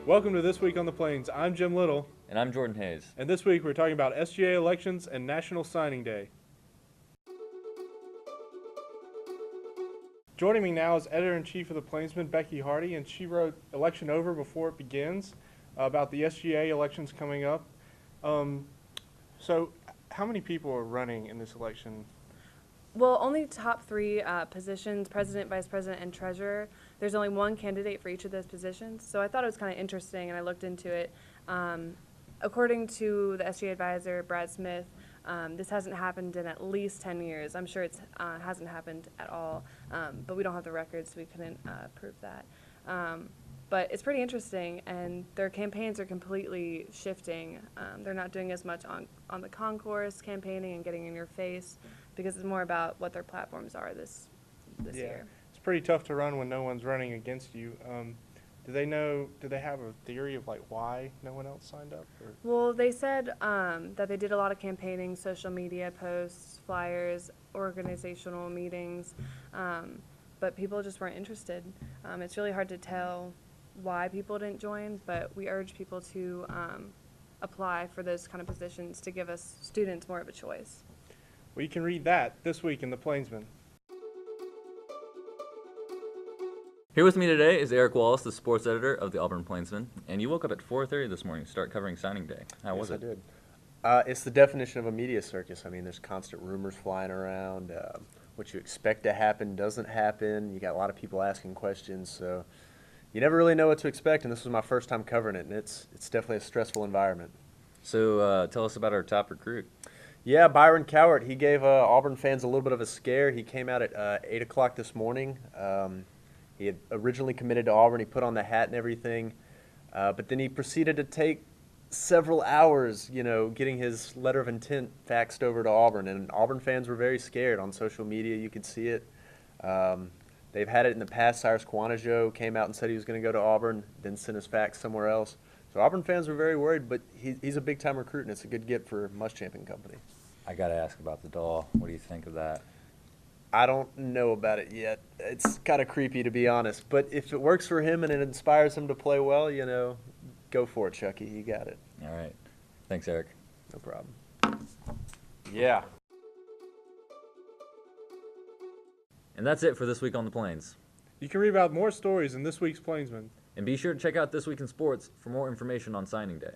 Welcome to This Week on the Plains. I'm Jim Little, And I'm Jordan Hayes. and this week we're talking about SGA Elections and National Signing Day. Joining me now is Editor-in-Chief of The Plainsman, Becky Hardy, and she wrote Election Over Before It Begins about the SGA elections coming up. So how many people are running in this election? Well, only top three positions, president, vice president, and treasurer. There's only one candidate for each of those positions. So I thought it was kind of interesting, and I looked into it. According to the SGA advisor, Brad Smith, this hasn't happened in at least 10 years. I'm sure it hasn't happened at all, but we don't have the records, so we couldn't prove that. But it's pretty interesting, and their campaigns are completely shifting. They're not doing as much on the concourse campaigning and getting in your face, because it's more about what their platforms are this year. It's pretty tough to run when no one's running against you. Do they have a theory of like why no one else signed up? Or? Well, they said that they did a lot of campaigning, social media posts, flyers, organizational meetings, but people just weren't interested. It's really hard to tell why people didn't join, but we urge people to apply for those kind of positions to give us students more of a choice. Well, you can read that this week in The Plainsman. Here with me today is Eric Wallace, the sports editor of the Auburn Plainsman. And you woke up at 4:30 this morning to start covering signing day. How was it? Yes, I did. It's the definition of a media circus. I mean, there's constant rumors flying around. What you expect to happen doesn't happen. You got a lot of people asking questions, so you never really know what to expect. And this was my first time covering it, and it's definitely a stressful environment. So tell us about our top recruit. Yeah, Byron Cowart, he gave Auburn fans a little bit of a scare. He came out at 8 o'clock this morning. He had originally committed to Auburn. He put on the hat and everything, but then he proceeded to take several hours, getting his letter of intent faxed over to Auburn. And Auburn fans were very scared on social media. You could see it. They've had it in the past. Cyrus Quanajo came out and said he was going to go to Auburn, then sent his fax somewhere else. So Auburn fans were very worried, but he's a big-time recruit, and it's a good get for Muschamp and company. I got to ask about the doll. What do you think of that? I don't know about it yet. It's kind of creepy, to be honest. But if it works for him and it inspires him to play well, go for it, Chucky. You got it. All right. Thanks, Eric. No problem. Yeah. And that's it for This Week on the Plains. You can read about more stories in this week's Plainsman. And be sure to check out This Week in Sports for more information on signing day.